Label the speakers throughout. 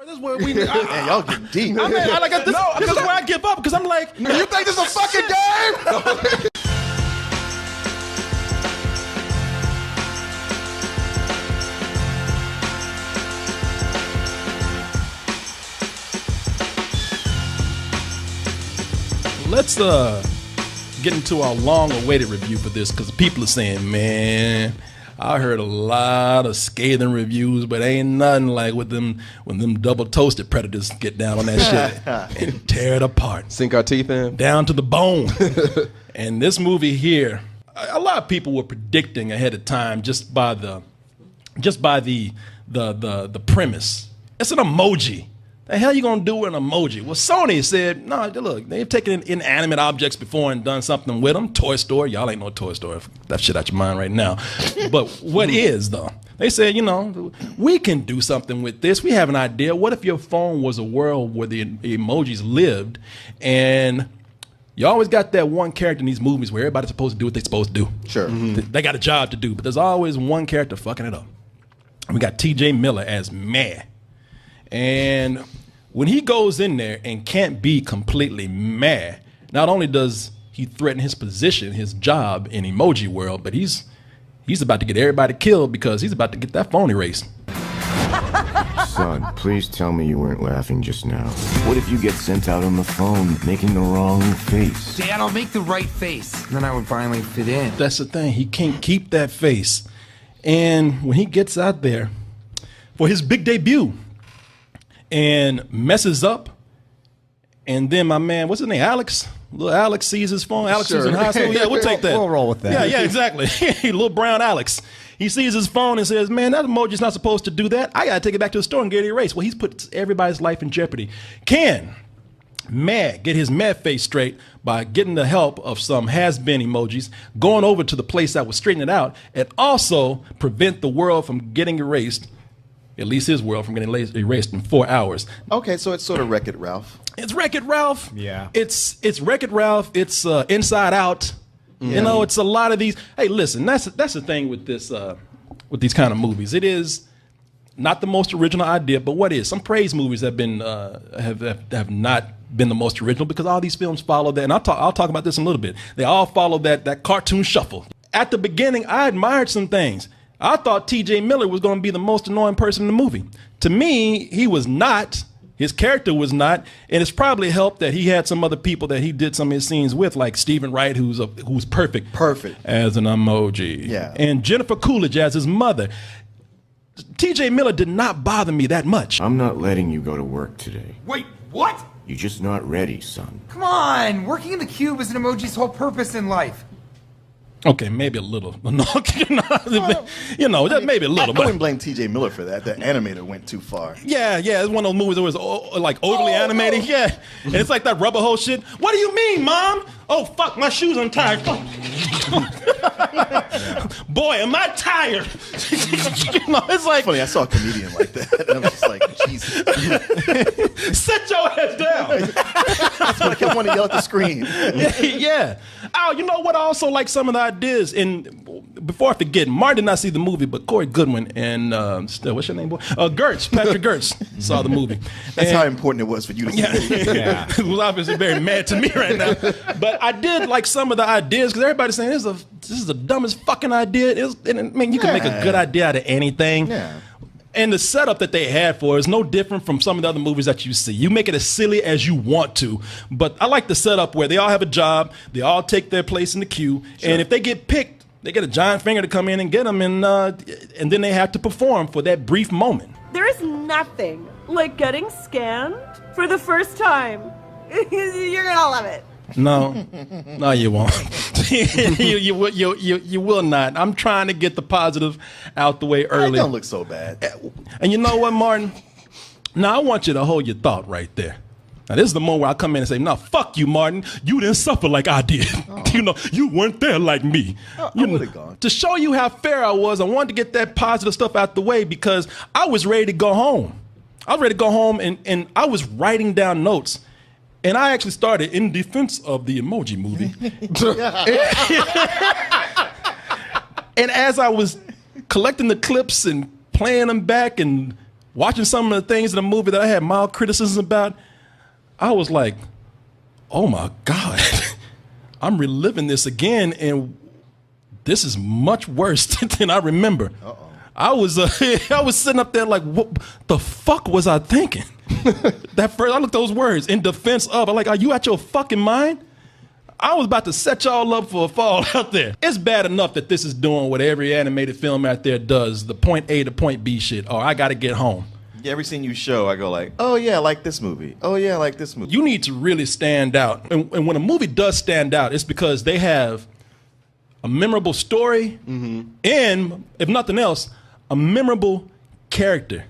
Speaker 1: This is where we.
Speaker 2: Man, y'all getting deep.
Speaker 1: I mean, this is where I give up because I'm like,
Speaker 2: you think this is a fucking game?
Speaker 1: Let's get into our long-awaited review for this because people are saying, man, I heard a lot of scathing reviews, but ain't nothing like when them double-toasted predators get down on that shit and tear it apart.
Speaker 3: Sink our teeth in? Down
Speaker 1: to the bone. And this movie here, a lot of people were predicting ahead of time just by the premise. It's an emoji. The hell you gonna do with an emoji? Well, Sony said, no, look, they've taken inanimate objects before and done something with them. Toy Story, y'all ain't no Toy Story. That shit out your mind right now. But what is, though? They said, you know, we can do something with this. We have an idea. What if your phone was a world where the emojis lived, and you always got that one character in these movies where everybody's supposed to do what they're supposed to do.
Speaker 2: Sure.
Speaker 1: Mm-hmm. They got a job to do, but there's always one character fucking it up. And we got T.J. Miller as mad. And when he goes in there and can't be completely mad, not only does he threaten his position, his job in emoji world, but he's about to get everybody killed because he's about to get that phone erased.
Speaker 4: Son, please tell me you weren't laughing just now. What if you get sent out on the phone making the wrong face?
Speaker 5: Dad, I'll make the right face. Then I would finally fit in.
Speaker 1: That's the thing. He can't keep that face. And when he gets out there for his big debut, and messes up, and then my man, what's his name, Alex? Little Alex sees his phone. Alex is in high school. Yeah, we'll take that.
Speaker 6: We'll roll with that.
Speaker 1: Yeah, exactly. Little brown Alex. He sees his phone and says, man, that emoji's not supposed to do that. I got to take it back to the store and get it erased. Well, he's put everybody's life in jeopardy. Can Mad get his mad face straight by getting the help of some has-been emojis, going over to the place that was straightening it out, and also prevent the world from getting erased, at least his world, from getting erased in 4 hours.
Speaker 2: Okay, so it's sort of Wreck-It Ralph.
Speaker 1: It's Wreck-It Ralph.
Speaker 6: Yeah.
Speaker 1: It's Wreck-It Ralph. It's Inside Out. Mm. You know, it's a lot of these. Hey, listen, that's the thing with this with these kind of movies. It is not the most original idea, but what is? Some praise movies have been have not been the most original because all these films follow that. And I'll talk about this in a little bit. They all follow that cartoon shuffle. At the beginning, I admired some things. I thought T.J. Miller was going to be the most annoying person in the movie. To me, he was not. His character was not. And it's probably helped that he had some other people that he did some of his scenes with, like Stephen Wright, who's perfect.
Speaker 2: Perfect.
Speaker 1: As an emoji.
Speaker 2: Yeah.
Speaker 1: And Jennifer Coolidge as his mother. T.J. Miller did not bother me that much.
Speaker 4: I'm not letting you go to work today.
Speaker 5: Wait, what?
Speaker 4: You're just not ready, son.
Speaker 5: Come on, working in the cube is an emoji's whole purpose in life.
Speaker 1: Okay, maybe a little. No, you know, maybe a little.
Speaker 2: I wouldn't blame T.J. Miller for that. The animator went too far.
Speaker 1: Yeah, it's one of those movies that was like overly animated. Yeah, and it's like that rubber hole shit. What do you mean, Mom? Oh, fuck, my shoes untied. Fuck. Boy, am I tired. You know, it's like...
Speaker 2: Funny, I saw a comedian like that, and I was just like, Jesus.
Speaker 1: Sit your ass down.
Speaker 2: That's what I kept wanting to yell at the screen.
Speaker 1: Yeah. Oh, you know what? I also like some of the ideas. And before I forget, Martin did not see the movie, but Corey Goodwin and what's your name, boy? Patrick Gertz saw the movie.
Speaker 2: That's how important it was for you to see it.
Speaker 6: Yeah.
Speaker 1: He was obviously very mad to me right now. But I did like some of the ideas because everybody's saying this is the dumbest fucking idea. You can make a good idea out of anything.
Speaker 2: Yeah.
Speaker 1: And the setup that they had for it is no different from some of the other movies that you see. You make it as silly as you want to, but I like the setup where they all have a job, they all take their place in the queue, and if they get picked, they get a giant finger to come in and get them, and then they have to perform for that brief moment.
Speaker 7: There is nothing like getting scanned for the first time. You're gonna love it.
Speaker 1: No, you won't. you will not. I'm trying to get the positive out the way early.
Speaker 2: It don't look so bad.
Speaker 1: And you know what, Martin? Now I want you to hold your thought right there. Now this is the moment where I come in and say, "No, fuck you, Martin. You didn't suffer like I did. Oh. You know, you weren't there like me."
Speaker 2: I would have gone.
Speaker 1: To show you how fair I was, I wanted to get that positive stuff out the way because I was ready to go home. I was ready to go home, and I was writing down notes. And I actually started in defense of the Emoji Movie. And as I was collecting the clips and playing them back and watching some of the things in the movie that I had mild criticism about, I was like, oh my God, I'm reliving this again, and this is much worse than I remember. I was sitting up there like, what the fuck was I thinking? That first, I looked at those words in defense of. I'm like, are you out your fucking mind? I was about to set y'all up for a fall out there. It's bad enough that this is doing what every animated film out there does, the point A to point B shit, or I gotta get home.
Speaker 2: Yeah, every scene you show, I go like, oh yeah, I like this movie. Oh yeah, I like this movie.
Speaker 1: You need to really stand out. And when a movie does stand out, it's because they have a memorable story and, if nothing else, a memorable character.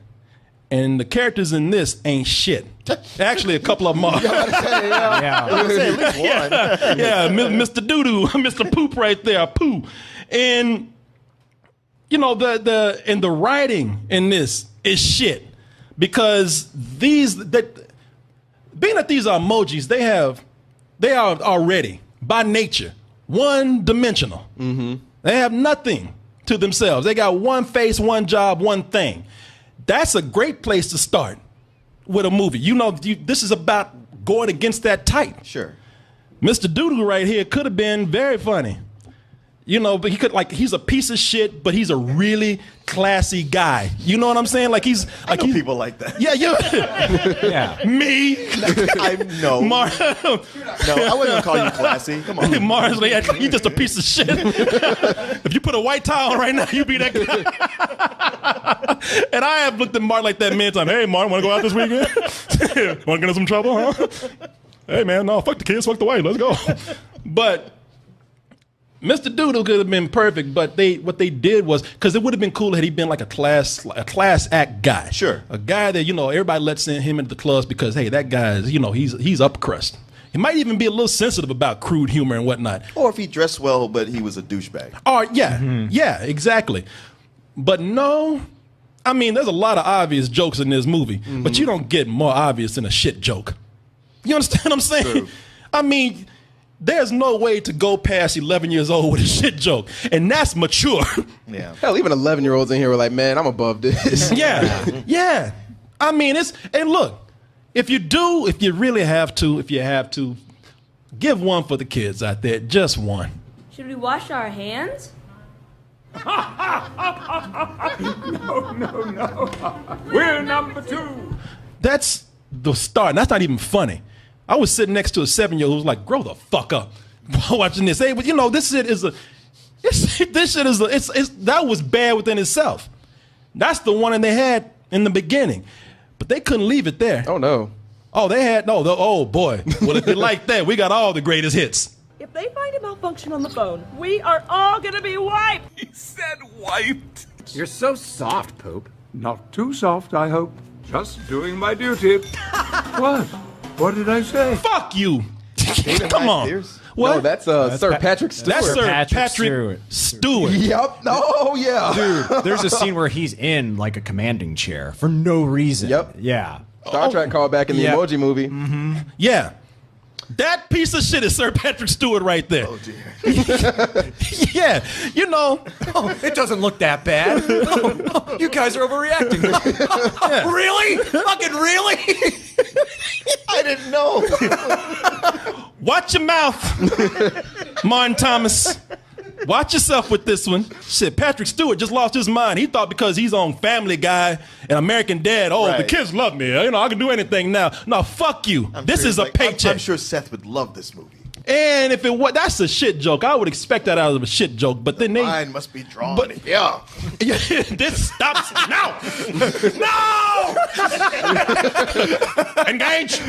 Speaker 1: And the characters in this ain't shit. Actually, a couple of them are.
Speaker 2: I was gonna say at least one.
Speaker 1: Yeah, Mr. Doo-Doo, Mr. Poop right there, Pooh. And, you know, the writing in this is shit. Because being that these are emojis, they are already, by nature, one-dimensional. They have nothing to themselves. They got one face, one job, one thing. That's a great place to start with a movie. You know, this is about going against that type.
Speaker 2: Sure.
Speaker 1: Mr. Doodoo right here could have been very funny. You know, but he's a piece of shit, but he's a really classy guy. You know what I'm saying? Like he's
Speaker 2: I know people like that.
Speaker 1: Yeah, yeah. Me.
Speaker 2: No,
Speaker 1: No,
Speaker 2: I wasn't gonna call you classy. Come on.
Speaker 1: Mars, you just a piece of shit. If you put a white tie on right now, you be that guy. And I have looked at Martin like that many times. Hey, Martin, want to go out this weekend? Want to get in some trouble, huh? Hey, man, no, fuck the kids, fuck the wife, let's go. But Mr. Doodle could have been perfect, but what they did was, because it would have been cool had he been like a class act guy.
Speaker 2: Sure.
Speaker 1: A guy that, you know, everybody lets him into the clubs because, hey, that guy is, you know, he's up crust. He might even be a little sensitive about crude humor and whatnot.
Speaker 2: Or if he dressed well, but he was a douchebag.
Speaker 1: Oh, yeah. Yeah, exactly. But no, I mean, there's a lot of obvious jokes in this movie, but you don't get more obvious than a shit joke. You understand what I'm saying?
Speaker 2: True.
Speaker 1: I mean, there's no way to go past 11 years old with a shit joke, and that's mature.
Speaker 2: Yeah.
Speaker 3: Hell, even 11-year-olds in here were like, man, I'm above this.
Speaker 1: Yeah. I mean, and look, if you really have to, give one for the kids out there, just one.
Speaker 7: Should we wash our hands?
Speaker 6: No. We're number 2.
Speaker 1: That's the start. And that's not even funny. I was sitting next to a 7-year-old who was like, grow the fuck up watching this. Hey, but you know, this shit is that was bad within itself. That's the one that they had in the beginning. But they couldn't leave it there.
Speaker 3: Oh, no.
Speaker 1: Oh, oh boy. Well, if you like that, we got all the greatest hits.
Speaker 7: If they find a malfunction on the phone, we are all gonna be wiped.
Speaker 6: He said wiped.
Speaker 8: You're so soft, Poop.
Speaker 6: Not too soft, I hope. Just doing my duty. What? What did I say?
Speaker 1: Fuck you. Come on.
Speaker 2: Pierce?
Speaker 1: What?
Speaker 3: No, that's Sir Patrick Stewart.
Speaker 1: That's Sir
Speaker 9: Patrick
Speaker 1: Stewart.
Speaker 3: Yep. Oh, yeah.
Speaker 9: Dude, there's a scene where he's in like a commanding chair for no reason.
Speaker 3: Yep.
Speaker 9: Yeah.
Speaker 3: Star Trek called back in the
Speaker 9: Yep.
Speaker 3: Emoji Movie.
Speaker 1: Yeah. That piece of shit is Sir Patrick Stewart right there.
Speaker 2: Oh dear.
Speaker 1: Yeah. You know.
Speaker 9: It doesn't look that bad. You guys are overreacting. Really? Fucking really?
Speaker 2: I didn't know.
Speaker 1: Watch your mouth, Martin Thomas. Watch yourself with this one. Shit, Patrick Stewart just lost his mind. He thought because he's on Family Guy and American Dad, the
Speaker 2: Right.
Speaker 1: kids love me. You know, I can do anything now. No, fuck you. This is a paycheck.
Speaker 2: I'm sure Seth would love this movie.
Speaker 1: And if it was, that's a shit joke. I would expect that out of a shit joke. But then they,
Speaker 2: Mine must be drawn.
Speaker 1: But-
Speaker 2: Yeah.
Speaker 1: this stops now. No. Engage.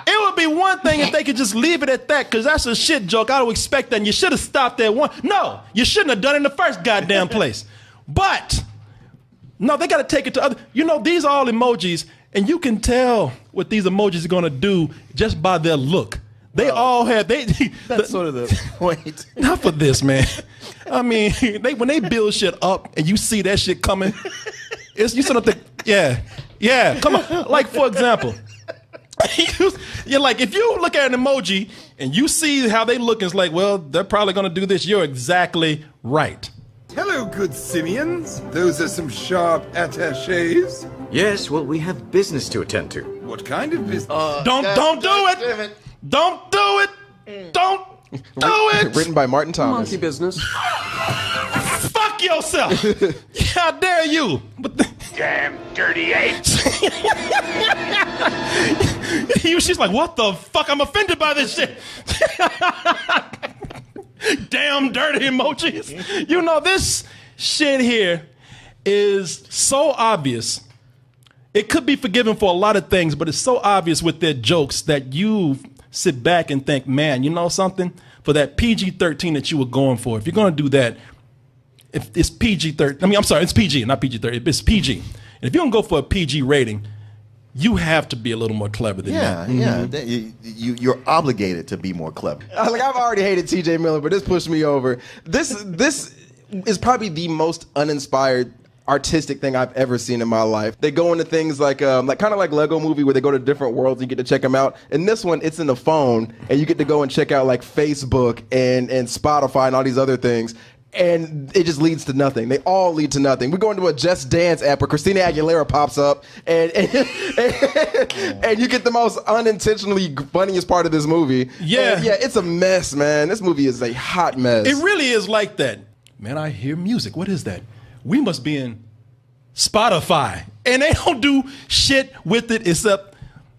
Speaker 1: It would be one thing if they could just leave it at that, because that's a shit joke. I would expect that, and you should have stopped at one. No, you shouldn't have done it in the first goddamn place. But no, they got to take it to other. You know, these are all emojis, and you can tell what these emojis are going to do just by their look. They all have
Speaker 2: That's sort of the point.
Speaker 1: Not for this, man. I mean, when they build shit up and you see that shit coming, you sort of think, yeah, come on. Like, for example, you're like, if you look at an emoji and you see how they look, it's like, well, they're probably going to do this. You're exactly right.
Speaker 6: Hello, good simians. Those are some sharp attachés.
Speaker 8: Yes, well, we have business to attend to.
Speaker 6: What kind of business?
Speaker 1: Don't do it. Don't do it. Don't do it.
Speaker 3: Written by Martin Thomas.
Speaker 8: Monkey business.
Speaker 1: Fuck yourself. How dare you?
Speaker 6: Damn dirty ape.
Speaker 1: She's like, what the fuck? I'm offended by this shit. Damn dirty emojis. You know, this shit here is so obvious. It could be forgiven for a lot of things, but it's so obvious with their jokes that you sit back and think, man, you know something? For that PG-13 that you were going for, if you're going to do that, if it's PG-13, I mean, I'm sorry, it's PG, not PG-13, it's PG. And if you're going to go for a PG rating, you have to be a little more clever than that.
Speaker 2: Yeah. You're obligated to be more clever.
Speaker 3: Like, I've already hated T.J. Miller, but this pushed me over. This is probably the most uninspired artistic thing I've ever seen in my life. They go into things like kind of like Lego Movie, where they go to different worlds and you get to check them out. In this one, it's in the phone, and you get to go and check out like Facebook and Spotify and all these other things. And it just leads to nothing. They all lead to nothing. We go into a Just Dance app where Christina Aguilera pops up, and you get the most unintentionally funniest part of this movie.
Speaker 1: Yeah.
Speaker 3: And yeah, it's a mess, man. This movie is a hot mess.
Speaker 1: It really is like that. Man, I hear music. What is that? We must be in Spotify. And they don't do shit with it except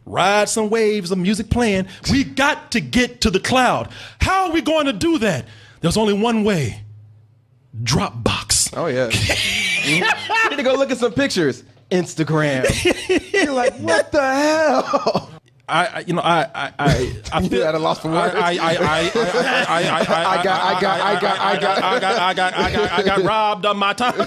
Speaker 1: ride some waves of music playing. We got to get to the cloud. How are we going to do that? There's only one way. Dropbox.
Speaker 3: Oh, yeah. You need to go look at some pictures. Instagram. You're like, what the hell?
Speaker 1: I feel
Speaker 3: at a loss for words.
Speaker 1: I got robbed of my time.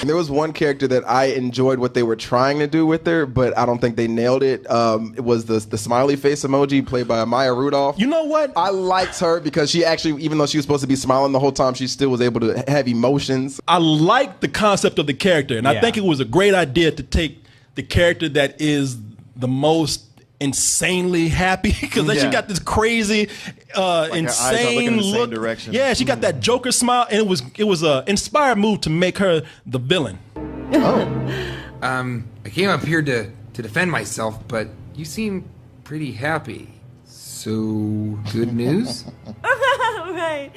Speaker 3: There was one character that I enjoyed what they were trying to do with her, but I don't think they nailed it. It was the smiley face emoji played by Maya Rudolph.
Speaker 1: You know what?
Speaker 3: I liked her because she actually, even though she was supposed to be smiling the whole time, she still was able to have emotions.
Speaker 1: I like the concept of the character, and I think it was a great idea to take the character that is the most insanely happy because then she got this crazy, insane look.
Speaker 2: Direction.
Speaker 1: Yeah, she got that Joker smile, and it was a inspired move to make her the villain.
Speaker 5: I came up here to defend myself, but you seem pretty happy. So, good news?
Speaker 7: Right.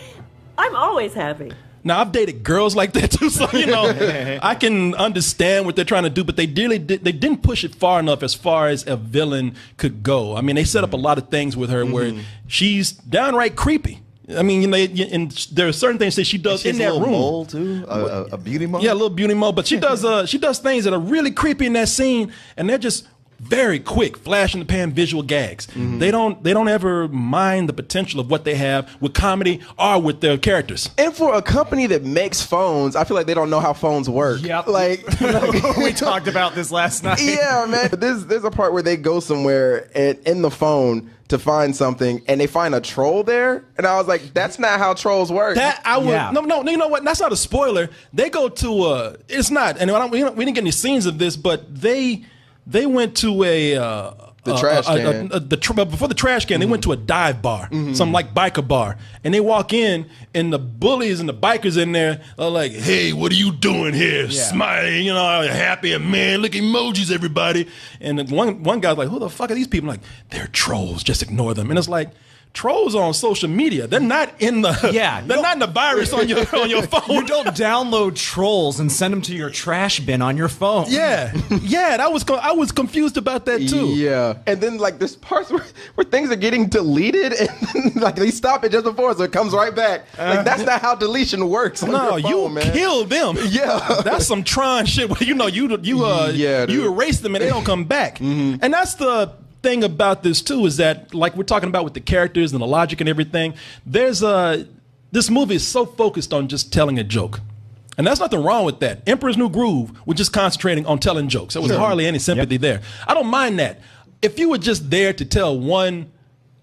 Speaker 7: I'm always happy.
Speaker 1: Now, I've dated girls like that too, so, you know, I can understand what they're trying to do, but they didn't push it far enough as far as a villain could go. I mean, they set up a lot of things with her where she's downright creepy. I mean, you know, and there are certain things that she does in that room.
Speaker 2: Mole too, a beauty mole.
Speaker 1: Yeah, a little beauty mole, but she does things that are really creepy in that scene, and they're just very quick, flash in the pan visual gags. They don't ever mind the potential of what they have with comedy or with their characters.
Speaker 3: And for a company that makes phones, I feel like they don't know how phones work.
Speaker 9: Yep.
Speaker 3: Like
Speaker 9: We talked about this last night.
Speaker 3: Yeah, man. But there's a part where they go somewhere in the phone to find something, and they find a troll there, and I was like, "That's not how trolls work."
Speaker 1: No, you know what? That's not a spoiler. They go to it's not, and we didn't get any scenes of this, but they went to
Speaker 3: the trash can.
Speaker 1: Before the trash can, they went to a dive bar, some like biker bar, and they walk in, and the bullies and the bikers in there are like, "Hey, what are you doing here? Smiling, you know, happy, and man, look emojis, everybody." And then one guy's like, "Who the fuck are these people?" Like, they're trolls. Just ignore them. And it's like, trolls on social media. They're not in the they're not in the virus on your phone.
Speaker 9: You don't download trolls and send them to your trash bin on your phone.
Speaker 1: Yeah. I was confused about that too.
Speaker 3: Yeah, and then like there's parts where things are getting deleted, and then, like they stop it just before, so it comes right back. Like that's not how deletion works.
Speaker 1: No,
Speaker 3: your phone,
Speaker 1: you kill them.
Speaker 3: Yeah,
Speaker 1: that's some Tron shit where you erase them and they don't come back. And that's the thing about this too, is that like we're talking about with the characters and the logic and everything, there's this movie is so focused on just telling a joke, and there's nothing wrong with that. Emperor's New Groove was just concentrating on telling jokes. There was hardly any sympathy there. I don't mind that. If you were just there to tell one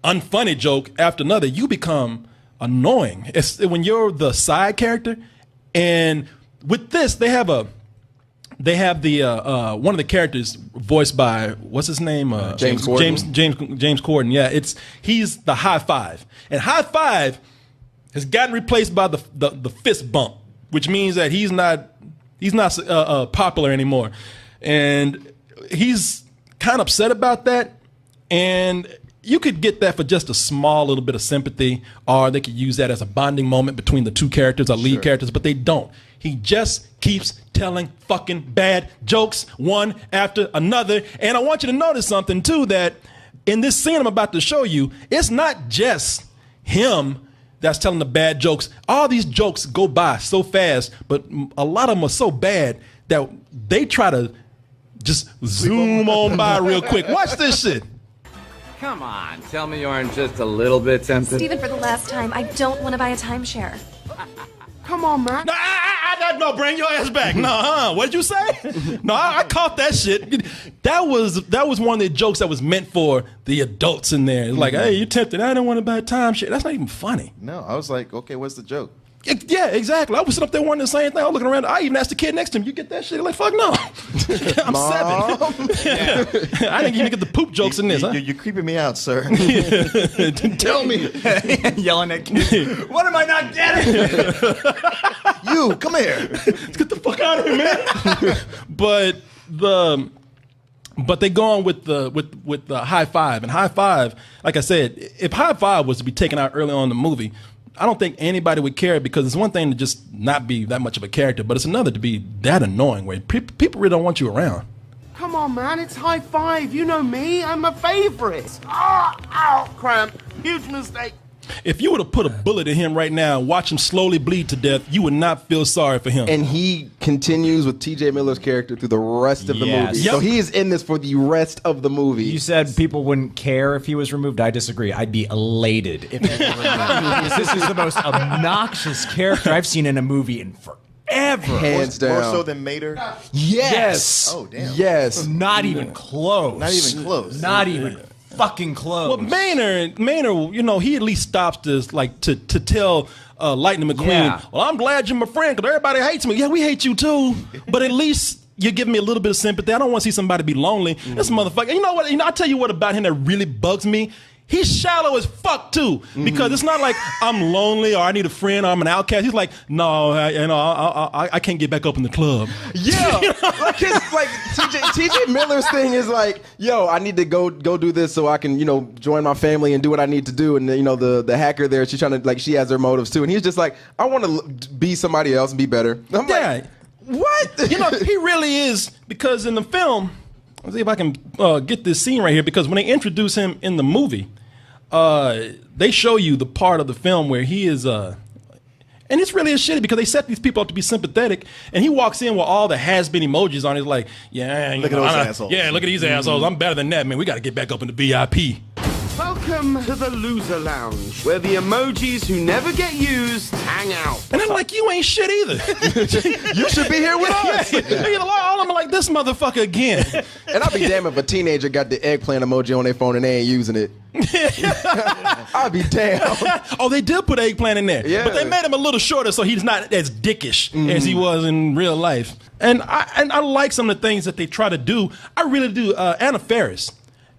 Speaker 1: unfunny joke after another, you become annoying. It's when you're the side character. And with this, they have the one of the characters voiced by what's his name?
Speaker 3: James Corden.
Speaker 1: James Corden. Yeah, he's the High Five, and High Five has gotten replaced by the fist bump, which means that he's not popular anymore, and he's kind of upset about that. And you could get that for just a small little bit of sympathy, or they could use that as a bonding moment between the two characters or lead characters, but they don't. He just keeps telling fucking bad jokes one after another. And I want you to notice something too, that in this scene I'm about to show you, it's not just him that's telling the bad jokes. All these jokes go by so fast, but a lot of them are so bad that they try to just zoom on by real quick. Watch this shit.
Speaker 10: Come on, tell me you aren't just a little bit tempted.
Speaker 11: Steven, for the last time, I don't want to buy a timeshare.
Speaker 10: Come on, man.
Speaker 1: No, bring your ass back. No, what'd you say? No, I caught that shit. That was one of the jokes that was meant for the adults in there. It's like, hey, you're tempted. I don't want to buy a timeshare. That's not even funny.
Speaker 2: No, I was like, okay, what's the joke?
Speaker 1: Yeah, exactly. I was sitting up there wondering the same thing. I was looking around. I even asked the kid next to him, you get that shit? Like, fuck no. I'm
Speaker 2: Mom?
Speaker 1: 7. I didn't even get the poop jokes in this.
Speaker 2: You're creeping me out, sir.
Speaker 1: Tell me.
Speaker 9: Yelling at kids. What am I not getting?
Speaker 2: You, come here.
Speaker 1: Let's get the fuck out of here, man. But they go on with the high five. And high five, like I said, if high five was to be taken out early on in the movie, I don't think anybody would care, because it's one thing to just not be that much of a character, but it's another to be that annoying where people really don't want you around.
Speaker 10: Come on, man, it's high five. You know me, I'm a favorite. Ow, cramp. Huge mistake.
Speaker 1: If you were to put a bullet in him right now and watch him slowly bleed to death, you would not feel sorry for him.
Speaker 3: And he continues with T.J. Miller's character through the rest of the movie.
Speaker 1: Yep.
Speaker 3: So he is in this for the rest of the movie.
Speaker 9: You said people wouldn't care if he was removed. I disagree. I'd be elated if he was removed. This is the most obnoxious character I've seen in a movie in forever.
Speaker 3: Hands down.
Speaker 2: More so than Mater?
Speaker 9: Yes.
Speaker 2: Oh, damn.
Speaker 3: Yes.
Speaker 9: Not even close.
Speaker 2: Not even close.
Speaker 9: Not even fucking close.
Speaker 1: Well, Maynard, you know, he at least stops to tell Lightning McQueen,
Speaker 9: Yeah.
Speaker 1: well, I'm glad you're my friend because everybody hates me. Yeah, we hate you too, but at least you're giving me a little bit of sympathy. I don't want to see somebody be lonely. This motherfucker, you know what? I'll tell you what about him that really bugs me. He's shallow as fuck too, because it's not like I'm lonely or I need a friend or I'm an outcast. He's like, no, I can't get back up in the club.
Speaker 3: Yeah, like TJ Miller's thing is like, yo, I need to go do this so I can, join my family and do what I need to do. And the hacker there, she's trying to she has her motives too. And he's just like, I want to be somebody else and be better. I'm like, what?
Speaker 1: He really is, because in the film, let's see if I can get this scene right here, because when they introduce him in the movie, they show you the part of the film where he is, and it's really a shitty because they set these people up to be sympathetic, and he walks in with all the has-been emojis on. He's like, yeah,
Speaker 2: look at those assholes.
Speaker 1: Yeah, look at these assholes. I'm better than that, man. We got to get back up in the VIP.
Speaker 10: Welcome to the Loser Lounge, where the emojis who never get used hang out.
Speaker 1: And I'm like, you ain't shit either.
Speaker 3: You should be here with us.
Speaker 1: All of them are like, this motherfucker again.
Speaker 3: And I'll be damned if a teenager got the eggplant emoji on their phone and they ain't using it. I'll be damned.
Speaker 1: Oh, they did put eggplant in there.
Speaker 3: Yeah.
Speaker 1: But they made him a little shorter so he's not as dickish as he was in real life. And I like some of the things that they try to do. I really do. Anna Faris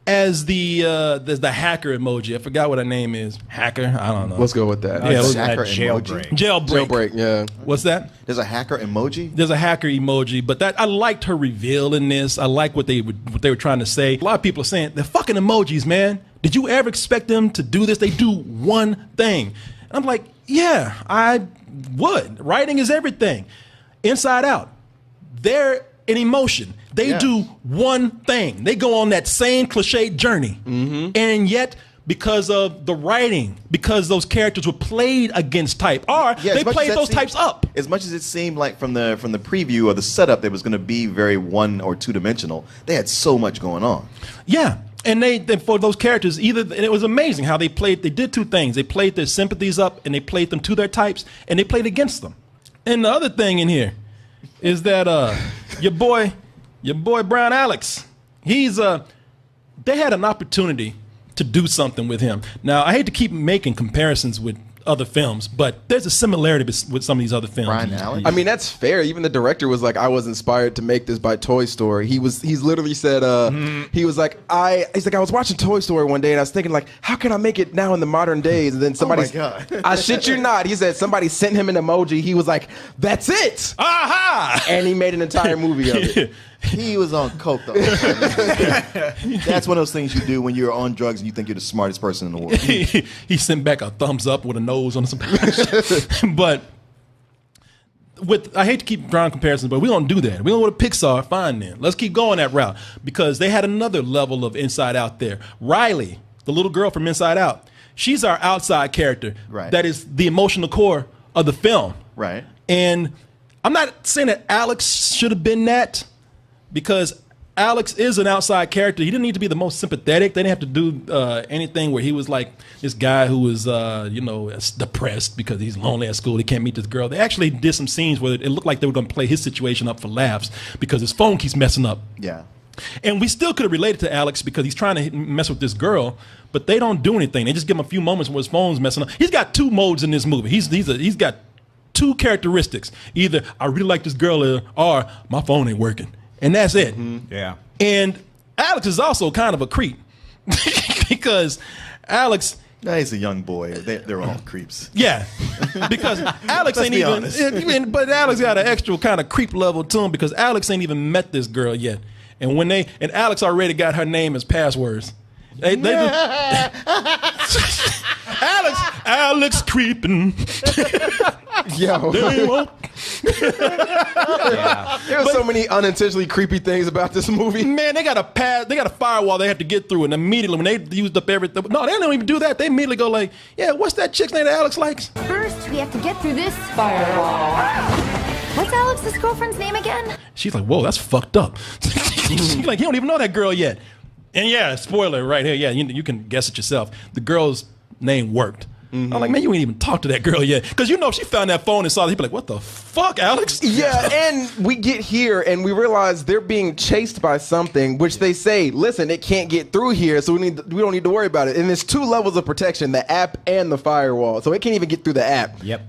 Speaker 1: as the hacker emoji. I forgot what her name is. Hacker? I don't know.
Speaker 3: Let's go with that.
Speaker 1: Yeah,
Speaker 2: hacker
Speaker 1: jailbreak.
Speaker 2: emoji?
Speaker 3: Jailbreak, yeah.
Speaker 1: What's that?
Speaker 2: There's a hacker emoji?
Speaker 1: There's a hacker emoji, but I liked her reveal in this. I like what they were trying to say. A lot of people are saying, they're fucking emojis, man. Did you ever expect them to do this? They do one thing. And I'm like, yeah, I would. Writing is everything. Inside Out. They're an emotion. They do one thing. They go on that same cliched journey. And yet, because of the writing, because those characters were played against type, or they played those types up.
Speaker 2: As much as it seemed like from the preview or the setup that was going to be very one or two dimensional, they had so much going on.
Speaker 1: Yeah. And they for those characters, and it was amazing how they did two things. They played their sympathies up and they played them to their types, and they played against them. And the other thing in here is that your boy Brown Alex, they had an opportunity to do something with him. Now, I hate to keep making comparisons with other films, but there's a similarity with some of these other films.
Speaker 2: Brian Allen?
Speaker 3: I mean, that's fair. Even the director was like, I was inspired to make this by Toy Story. He's literally said, he was like, I was watching Toy Story one day and I was thinking like, how can I make it now in the modern days? And then somebody, I shit you not, he said somebody sent him an emoji. He was like, that's it.
Speaker 1: Aha!
Speaker 3: And he made an entire movie of it.
Speaker 2: He was on coke though. That's one of those things you do when you're on drugs and you think you're the smartest person in the world.
Speaker 1: He sent back a thumbs up with a nose on some. But I hate to keep drawing comparisons, but we don't do that. We don't go to Pixar. Fine then. Let's keep going that route because they had another level of Inside Out there. Riley, the little girl from Inside Out, she's our outside character.
Speaker 2: Right.
Speaker 1: That is the emotional core of the film.
Speaker 2: Right.
Speaker 1: And I'm not saying that Alex should have been that, because Alex is an outside character. He didn't need to be the most sympathetic. They didn't have to do anything where he was like this guy who was, depressed because he's lonely at school. He can't meet this girl. They actually did some scenes where it looked like they were going to play his situation up for laughs because his phone keeps messing up.
Speaker 2: Yeah.
Speaker 1: And we still could have related to Alex because he's trying to mess with this girl, but they don't do anything. They just give him a few moments where his phone's messing up. He's got two modes in this movie. He's got two characteristics. Either I really like this girl or my phone ain't working. And that's it.
Speaker 9: Mm-hmm. Yeah.
Speaker 1: And Alex is also kind of a creep because Alex.
Speaker 2: No, he's a young boy. They're all creeps.
Speaker 1: Yeah, because Alex ain't even. But Alex got an extra kind of creep level to him because Alex ain't even met this girl yet. And Alex already got her name as passwords. Alex creeping.
Speaker 3: Yo. There's so many unintentionally creepy things about this movie.
Speaker 1: Man, they got a firewall they have to get through, and immediately when they used up everything, no, they don't even do that. They immediately go like, yeah, what's that chick's name that Alex likes?
Speaker 12: First, we have to get through this firewall. What's Alex's girlfriend's name again?
Speaker 1: She's like, whoa, that's fucked up. She's like, you don't even know that girl yet. And yeah, spoiler right here. Yeah, you can guess it yourself. The girl's name worked. Mm-hmm. I'm like, man, you ain't even talked to that girl yet. Because you know if she found that phone and saw it, he'd be like, what the fuck, Alex?
Speaker 3: Yeah, and we get here and we realize they're being chased by something, which they say, listen, it can't get through here, so we don't need to worry about it. And there's two levels of protection, the app and the firewall. So it can't even get through the app.
Speaker 9: Yep.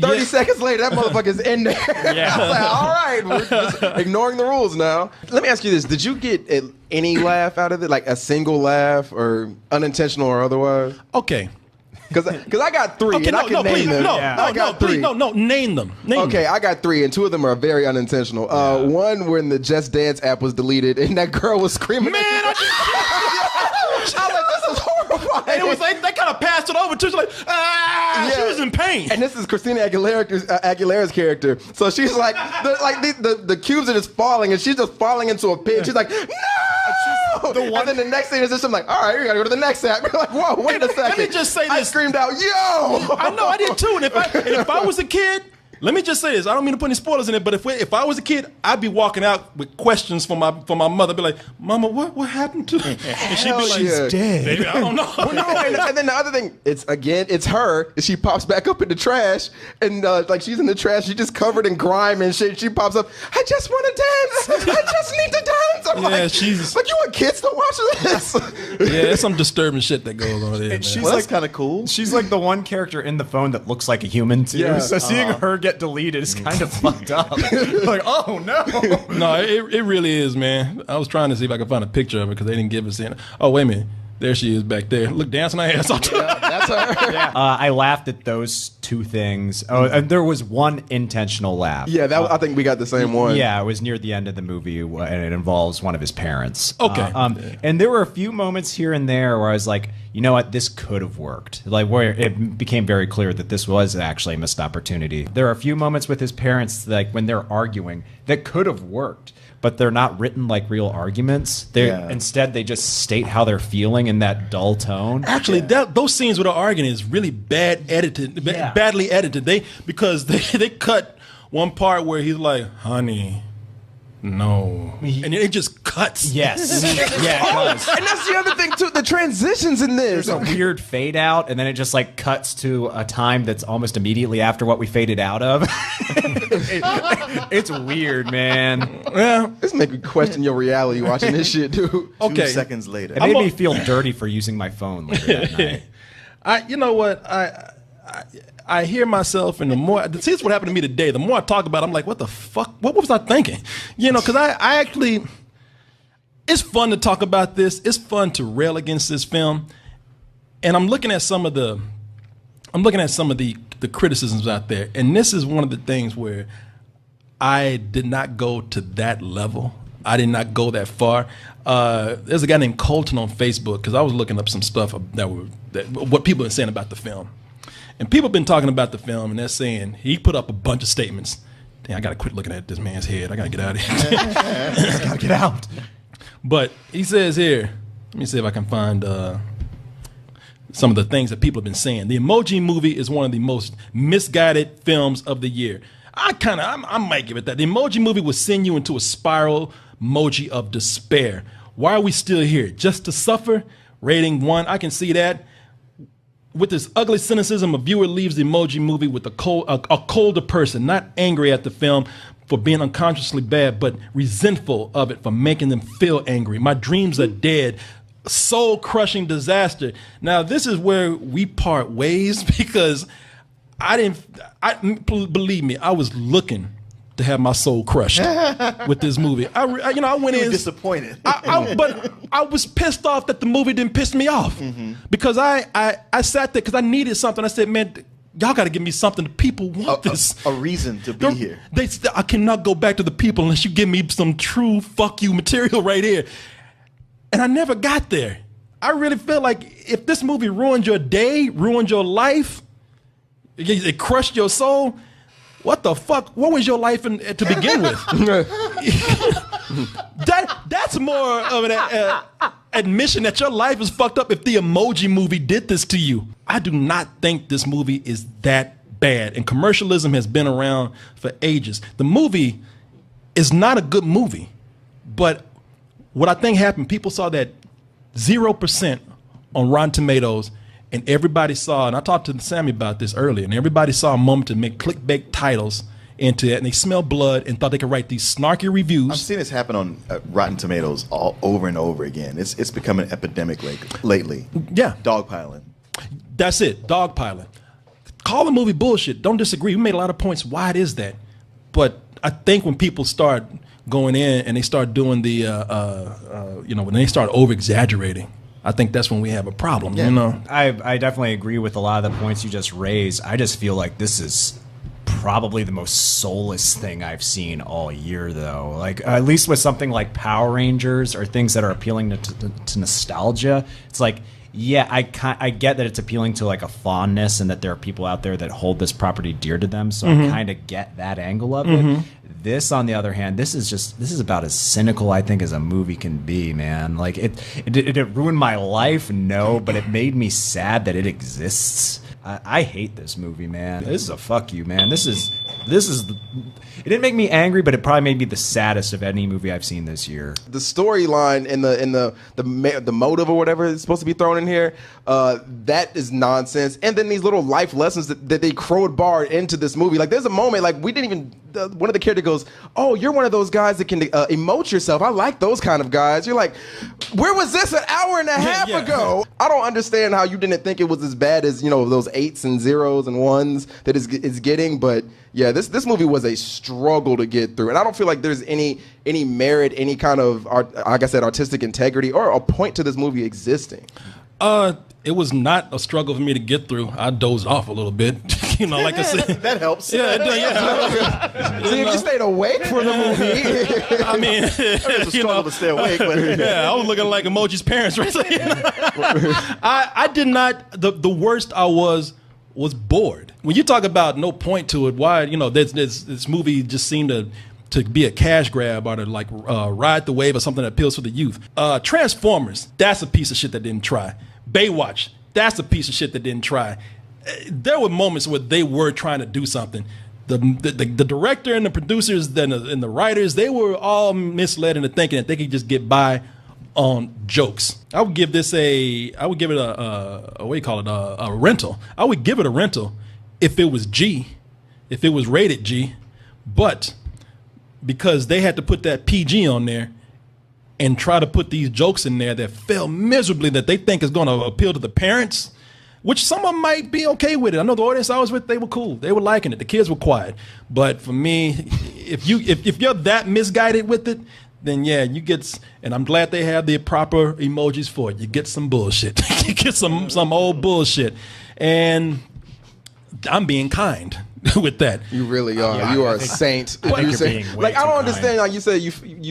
Speaker 3: 30 seconds later, that motherfucker's in there.
Speaker 9: Yeah.
Speaker 3: I was like, all right, we're just ignoring the rules now. Let me ask you this. Did you get any laugh out of it? Like a single laugh or unintentional or otherwise?
Speaker 1: Okay.
Speaker 3: Because I got three,
Speaker 1: okay,
Speaker 3: and I can name them. I got three.
Speaker 1: Name them.
Speaker 3: Okay, I got three, and two of them are very unintentional. One when the Just Dance app was deleted, and that girl was screaming.
Speaker 1: Man,
Speaker 3: I was like, this is horrifying.
Speaker 1: And it was like they kind of passed it over to her. She's like, she was in pain.
Speaker 3: And this is Christina Aguilera's character. So she's like, the cubes are just falling, and she's just falling into a pit. She's like, no! And then the next thing is just, I'm like, all right, we gotta go to the next app. You're like, whoa, wait a second.
Speaker 1: Let me just say this.
Speaker 3: I screamed out, yo!
Speaker 1: I know, I did too. And if I was a kid, let me just say this. I don't mean to put any spoilers in it, but if I was a kid, I'd be walking out with questions for my mother. Be like, Mama, what happened to her? And she'd be like, she's dead. Baby, I don't know.
Speaker 3: Well, no, and then the other thing, it's her. And she pops back up in the trash, and like she's in the trash. She's just covered in grime and shit. She pops up. I just want to dance. I just need to dance. I'm like, she's like, you want kids to watch this?
Speaker 1: Yeah, there's some disturbing shit that goes on there.
Speaker 9: She's
Speaker 2: that's kind of cool.
Speaker 9: She's like the one character in the phone that looks like a human too.
Speaker 3: Yeah.
Speaker 9: So seeing her get deleted is kind of fucked up. Like, oh no.
Speaker 1: No, it really is, man. I was trying to see if I could find a picture of her because they didn't give us any. Oh, wait a minute. There she is back there. Look, dancing her ass off.
Speaker 3: Yeah, that's her.
Speaker 9: Yeah. I laughed at those two things. Oh, and there was one intentional laugh.
Speaker 3: Yeah, I think we got the same one.
Speaker 9: Yeah, it was near the end of the movie, and it involves one of his parents.
Speaker 1: Okay.
Speaker 9: And there were a few moments here and there where I was like, you know what, this could have worked. Like, where it became very clear that this was actually a missed opportunity. There are a few moments with his parents, like when they're arguing, that could have worked. But they're not written like real arguments. Instead, they just state how they're feeling in that dull tone.
Speaker 1: Actually, those scenes with the arguing is really badly edited. Because they cut one part where he's like, honey, no. And it just cuts.
Speaker 9: Yes. Yeah, it does.
Speaker 3: And that's the other thing, too. The transitions in this.
Speaker 9: There's a weird fade out, and then it just like cuts to a time that's almost immediately after what we faded out of. It's weird, man.
Speaker 1: Yeah.
Speaker 3: This make me question your reality watching this shit, dude.
Speaker 2: Okay. 2 seconds later.
Speaker 9: It made me feel dirty for using my phone later that night.
Speaker 1: You know what? I hear myself, and the more see, this what happened to me today. The more I talk about it, I'm like, what the fuck? What was I thinking? You know, because I actually, it's fun to talk about this. It's fun to rail against this film, and I'm looking at some of the criticisms out there, and this is one of the things where I did not go to that level. I did not go that far. There's a guy named Colton on Facebook, because I was looking up some stuff what people are saying about the film. And people have been talking about the film, and they're saying, he put up a bunch of statements. Damn, I got to quit looking at this man's head. I got to get out of here. I got to get out. But he says here, let me see if I can find some of the things that people have been saying. The Emoji Movie is one of the most misguided films of the year. I might give it that. The Emoji Movie will send you into a spiral emoji of despair. Why are we still here? Just to suffer? Rating 1, I can see that. With this ugly cynicism, a viewer leaves the Emoji Movie with a colder person, not angry at the film for being unconsciously bad, but resentful of it for making them feel angry. My dreams are dead. Soul-crushing disaster. Now, this is where we part ways, because believe me, I was looking to have my soul crushed with this movie. I went in
Speaker 2: disappointed,
Speaker 1: but I was pissed off that the movie didn't piss me off, because I sat there because I needed something. I said, man, y'all got to give me something. The people want this.
Speaker 2: A reason to be here.
Speaker 1: I cannot go back to the people unless you give me some true fuck you material right here. And I never got there. I really feel like if this movie ruined your day, ruined your life, it crushed your soul, what the fuck? What was your life to begin with? That's more of an admission that your life is fucked up if the Emoji Movie did this to you. I do not think this movie is that bad. And commercialism has been around for ages. The movie is not a good movie. But what I think happened, people saw that 0% on Rotten Tomatoes, and everybody saw, and I talked to Sammy about this earlier, and everybody saw a moment to make clickbait titles into it, and they smelled blood and thought they could write these snarky reviews.
Speaker 2: I've seen this happen on Rotten Tomatoes all over and over again. It's become an epidemic lately.
Speaker 1: Yeah.
Speaker 2: Dogpiling.
Speaker 1: That's it, dogpiling. Call the movie bullshit. Don't disagree. We made a lot of points why it is that. But I think when people start going in and they start doing the, when they start over-exaggerating, I think that's when we have a problem, you know?
Speaker 9: I definitely agree with a lot of the points you just raised. I just feel like this is probably the most soulless thing I've seen all year, though. Like, at least with something like Power Rangers or things that are appealing to nostalgia, it's like, yeah, I get that it's appealing to like a fondness and that there are people out there that hold this property dear to them, so I kind of get that angle of it. This, on the other hand, this is about as cynical, I think, as a movie can be, man. Like, it ruined my life, no, but it made me sad that it exists. I hate this movie, man. This is a fuck you, man. This is it didn't make me angry, but it probably made me the saddest of any movie I've seen this year.
Speaker 3: The storyline and the motive or whatever is supposed to be thrown in here, that is nonsense. And then these little life lessons that they crowbarred into this movie. Like, there's a moment, like, we didn't even, one of the characters goes, oh, you're one of those guys that can emote yourself. I like those kind of guys. You're like, where was this an hour and a half ago? I don't understand how you didn't think it was as bad as, those 8s and 0s and 1s that it's getting, but yeah, this movie was a struggle to get through, and I don't feel like there's any merit, any kind of, like I said, artistic integrity or a point to this movie existing.
Speaker 1: It was not a struggle for me to get through. I dozed off a little bit, like I said.
Speaker 2: That helps.
Speaker 1: Yeah.
Speaker 3: See, if you stayed awake for the movie,
Speaker 1: I mean,
Speaker 2: it's a struggle to stay awake. But
Speaker 1: yeah, I was looking like Emoji's parents, right? I did not. The worst I was bored. When you talk about no point to it, why this movie just seemed to be a cash grab or to like ride the wave or something that appeals to the youth. Transformers, that's a piece of shit that didn't try. Baywatch, that's a piece of shit that didn't try. There were moments where they were trying to do something. The director and the producers and the writers, they were all misled into thinking that they could just get by on jokes. I would give it a rental. I would give it a rental if it was G, if it was rated G, but because they had to put that PG on there and try to put these jokes in there that fail miserably that they think is going to appeal to the parents, which some of them might be okay with it. I know the audience I was with, they were cool. They were liking it. The kids were quiet. But for me, if you're that misguided with it, then yeah, you get, and I'm glad they have the proper emojis for it. You get some bullshit. You get some old bullshit. And I'm being kind with that.
Speaker 3: You really are.
Speaker 9: Yeah,
Speaker 3: you are a saint.
Speaker 9: I think
Speaker 3: You
Speaker 9: you're
Speaker 3: say-
Speaker 9: being way
Speaker 3: like I
Speaker 9: too
Speaker 3: don't
Speaker 9: kind.
Speaker 3: understand. Like you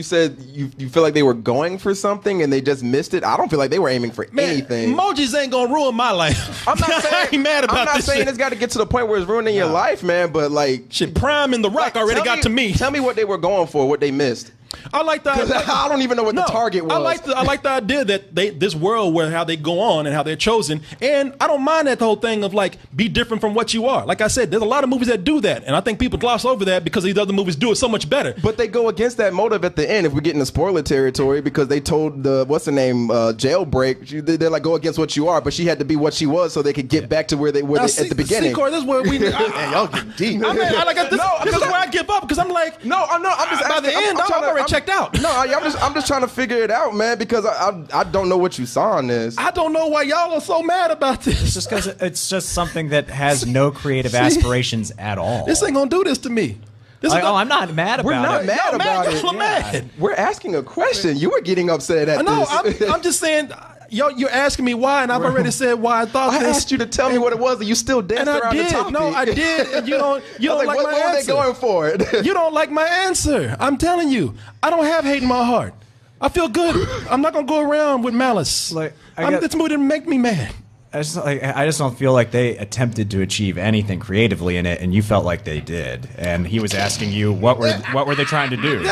Speaker 3: said you feel like they were going for something and they just missed it. I don't feel like they were aiming for anything.
Speaker 1: Emojis ain't gonna ruin my life.
Speaker 3: I'm not saying
Speaker 1: I ain't mad about
Speaker 3: I'm not
Speaker 1: this
Speaker 3: saying
Speaker 1: shit.
Speaker 3: it's got to get to the point where it's ruining your life, man. But like,
Speaker 1: Shit, Prime and The Rock already got to me.
Speaker 3: Tell me what they were going for. What they missed.
Speaker 1: I like that.
Speaker 3: 'Cause I don't even know what the target was.
Speaker 1: I like the idea that this world where how they go on and how they're chosen, and I don't mind that whole thing of like be different from what you are. Like I said, there's a lot of movies that do that, and I think people gloss over that because these other movies do it so much better.
Speaker 3: But they go against that motive at the end. If we get into spoiler territory, because they told the what's her name Jailbreak, they're like go against what you are, but she had to be what she was so they could get back to where they were at the beginning.
Speaker 1: See, Corey, this is where we.
Speaker 2: Man, y'all get deep.
Speaker 1: I mean, this is where I give up because I'm like,
Speaker 3: I'm just
Speaker 1: by the end, I'm already checked out.
Speaker 3: No, I'm just trying to figure it out, man, because I don't know what you saw in this.
Speaker 1: I don't know why y'all are so mad about this.
Speaker 9: It's just because it's just something that has no creative aspirations at all.
Speaker 1: This ain't gonna do this to me. This is
Speaker 9: I'm not mad about
Speaker 3: We're not
Speaker 9: it.
Speaker 3: mad about it.
Speaker 1: Y'all are mad.
Speaker 3: We're asking a question. You were getting upset at
Speaker 1: No,
Speaker 3: this.
Speaker 1: I'm just saying. You're asking me why, and I've already said why I thought
Speaker 3: I
Speaker 1: this.
Speaker 3: asked you to tell me what it was, and you still danced
Speaker 1: And I
Speaker 3: around the
Speaker 1: did.
Speaker 3: topic.
Speaker 1: No, I did. And you don't like
Speaker 3: what
Speaker 1: my
Speaker 3: were they
Speaker 1: answer.
Speaker 3: going for?
Speaker 1: You don't like my answer. I'm telling you, I don't have hate in my heart. I feel good. I'm not gonna go around with malice. This movie didn't make me mad.
Speaker 9: I just don't feel like they attempted to achieve anything creatively in it, and you felt like they did. And he was asking you what were they trying to do?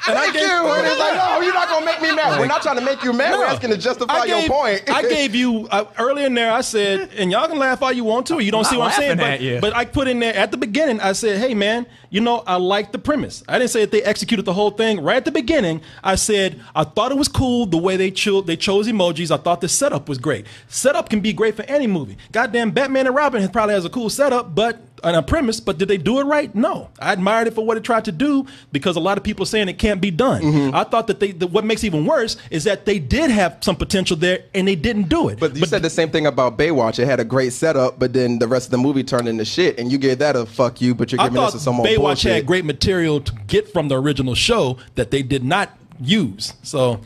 Speaker 3: And I gave you. And it's like, no, you're not gonna make me mad. We're not trying to make you mad.
Speaker 1: No.
Speaker 3: We're asking to justify your point.
Speaker 1: I gave you earlier in there. I said, and y'all can laugh all you want to. You don't
Speaker 9: I'm
Speaker 1: see
Speaker 9: not
Speaker 1: what I'm saying,
Speaker 9: laughing at you.
Speaker 1: but I put in there at the beginning. I said, hey man, I like the premise. I didn't say that they executed the whole thing right at the beginning. I said I thought it was cool the way they chose emojis. I thought the setup was great. Setup can be great for any movie. Goddamn, Batman and Robin probably has a cool setup, but and a premise. But did they do it right? No. I admired it for what it tried to do because a lot of people are saying it can't be done.
Speaker 3: Mm-hmm.
Speaker 1: I thought that what makes it even worse is that they did have some potential there and they didn't do it.
Speaker 3: But you said the same thing about Baywatch. It had a great setup, but then the rest of the movie turned into shit, and you gave that a fuck you, but you're giving this to some more
Speaker 1: Baywatch
Speaker 3: bullshit.
Speaker 1: had great material to get from the original show that they did not use. So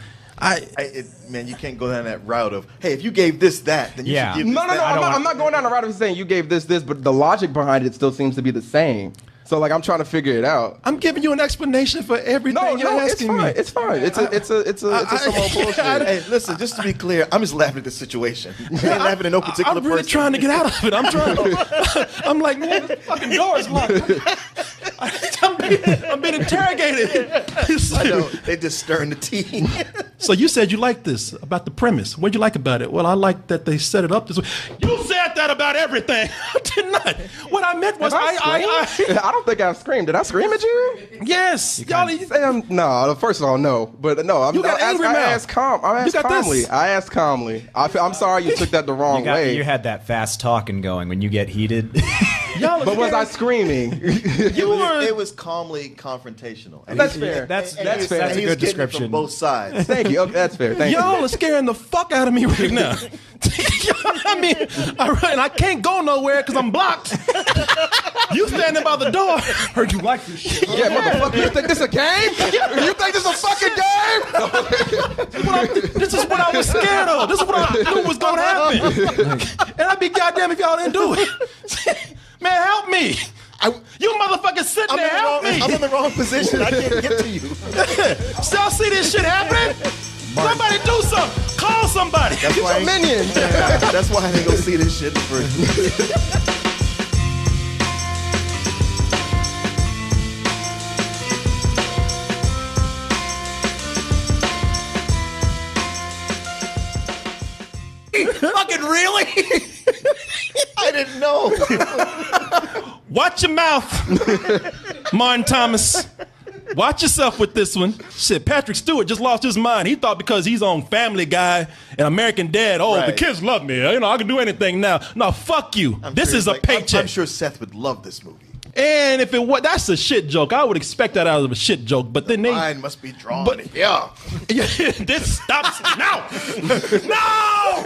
Speaker 2: man, you can't go down that route of, hey, if you gave this that, then you should give this
Speaker 3: No,
Speaker 2: that.
Speaker 3: I'm not going down the route of saying you gave this, but the logic behind it still seems to be the same. So like I'm trying to figure it out.
Speaker 1: I'm giving you an explanation for everything you're asking me.
Speaker 3: It's fine. It's some more bullshit.
Speaker 2: Hey, listen, just to be clear, I'm just laughing at this situation. I ain't laughing at no particular
Speaker 1: I'm really
Speaker 2: person.
Speaker 1: trying to get out of it. I'm like, man, the fucking door is locked. I'm being interrogated.
Speaker 2: I know, they just stirring the tea.
Speaker 1: So you said you liked this about the premise. What'd you like about it? Well, I like that they set it up this way. You said that about everything. I did not. What I meant was
Speaker 3: I don't think I screamed. Did I scream at you?
Speaker 1: Yes.
Speaker 3: No, first of all, no. But no,
Speaker 1: You got angry
Speaker 3: I
Speaker 1: mouth.
Speaker 3: asked calmly.
Speaker 1: this.
Speaker 3: I asked calmly. I'm sorry you took that the wrong way.
Speaker 9: You had that fast talking going when you get heated.
Speaker 3: But was I screaming?
Speaker 2: It was calmly confrontational. And
Speaker 3: That's
Speaker 2: he's-
Speaker 3: fair.
Speaker 9: That's
Speaker 2: and
Speaker 9: fair.
Speaker 2: he's-
Speaker 9: That's
Speaker 2: and
Speaker 9: a
Speaker 2: he's
Speaker 9: good
Speaker 2: getting it
Speaker 9: description.
Speaker 2: from both sides.
Speaker 3: Thank you. Okay, that's fair. Thank you.
Speaker 1: Y'all are scaring the fuck out of me right now. I mean, and I can't go nowhere because I'm blocked. You standing by the door. Heard you like this shit.
Speaker 3: Yeah, motherfucker, you think this a game? You think this a fucking game?
Speaker 1: This is what I was scared of. This is what I knew was going to happen. And I'd be goddamn if y'all didn't do it. Man, help me. You motherfuckers sitting there, help me.
Speaker 2: I'm in the wrong position. I can't get to you.
Speaker 1: So y'all see this shit happening? Somebody do something. Call somebody.
Speaker 2: That's
Speaker 3: Get
Speaker 2: why
Speaker 3: some minions.
Speaker 2: That's why I didn't go see this shit first.
Speaker 1: Fucking really?
Speaker 2: I didn't know.
Speaker 1: Watch your mouth, Martin Thomas. Watch yourself with this one. Shit, Patrick Stewart just lost his mind. He thought because he's on Family Guy and American Dad, the
Speaker 2: Right.
Speaker 1: kids love me. I can do anything now. No, fuck you. This
Speaker 2: sure,
Speaker 1: is a
Speaker 2: like,
Speaker 1: paycheck.
Speaker 2: I'm sure Seth would love this movie.
Speaker 1: And if it was, that's a shit joke. I would expect that out of a shit joke. But then
Speaker 2: Mine must be drawn.
Speaker 1: But
Speaker 2: Yeah.
Speaker 1: this stops now. No.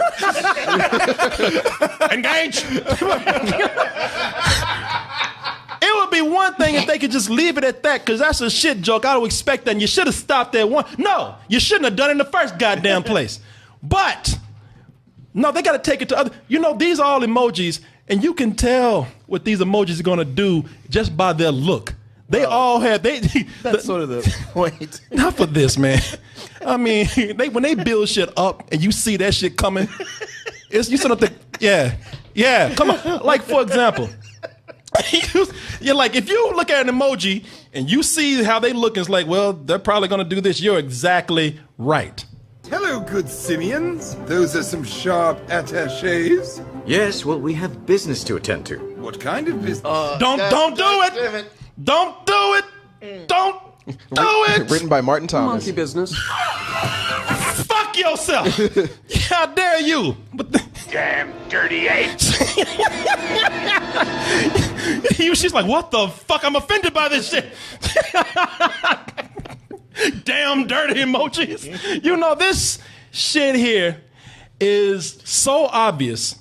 Speaker 1: Engage. It would be one thing if they could just leave it at that, because that's a shit joke. I would expect that. And you should have stopped at one. No, you shouldn't have done it in the first goddamn place. But no, they got to take it to other. You know, these are all emojis, and you can tell what these emojis are going to do just by their look. They all have.
Speaker 2: That's sort of the point.
Speaker 1: Not for this, man. I mean, when they build shit up and you see that shit coming, you sort of think, yeah, come on. Like, for example, you're like, if you look at an emoji and you see how they look, it's like, well, they're probably going to do this. You're exactly right.
Speaker 5: Hello, good simians. Those are some sharp attachés.
Speaker 8: Yes, well, we have business to attend to.
Speaker 5: What kind of business?
Speaker 1: Don't do it. Don't do it. Don't do it.
Speaker 3: Written by Martin Thomas.
Speaker 10: Monkey business.
Speaker 1: Fuck yourself. How dare you?
Speaker 6: Damn dirty apes.
Speaker 1: She's like, what the fuck? I'm offended by this shit. Damn dirty emojis. You know, this shit here is so obvious.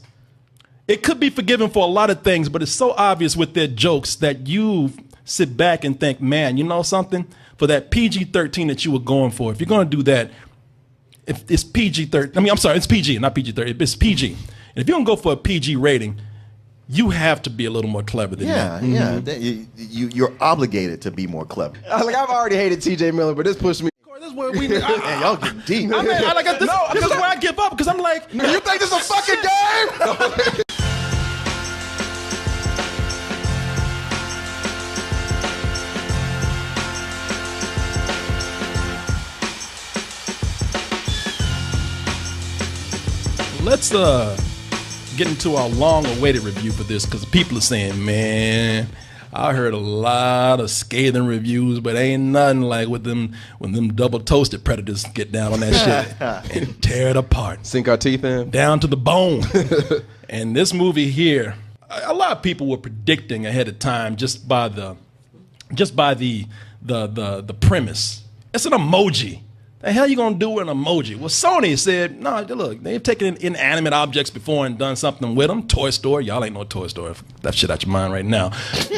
Speaker 1: It could be forgiven for a lot of things, but it's so obvious with their jokes that you sit back and think, man, you know something? For that PG-13 that you were going for, if you're going to do that, if it's PG-13, I mean, I'm sorry, it's PG, not PG-13, it's PG. And if you're going to go for a PG rating, you have to be a little more clever than that.
Speaker 2: Yeah. You're obligated to be more clever.
Speaker 3: Like, I've already hated TJ Miller, but this pushed me.
Speaker 1: This is where we.
Speaker 2: Man, y'all get deep.
Speaker 1: I mean, this is where I give up, because I'm like,
Speaker 3: You think this is a fucking game?
Speaker 1: let's get into our long-awaited review for this, because people are saying, man, I heard a lot of scathing reviews, but ain't nothing like when them double-toasted predators get down on that shit and tear it apart.
Speaker 3: Sink our teeth in.
Speaker 1: Down to the bone. And this movie here, a lot of people were predicting ahead of time just by the premise. It's an emoji. The hell you gonna do with an emoji? Well, Sony said, no, look, they've taken inanimate objects before and done something with them. Toy Story, y'all ain't no Toy Story. That shit out your mind right now.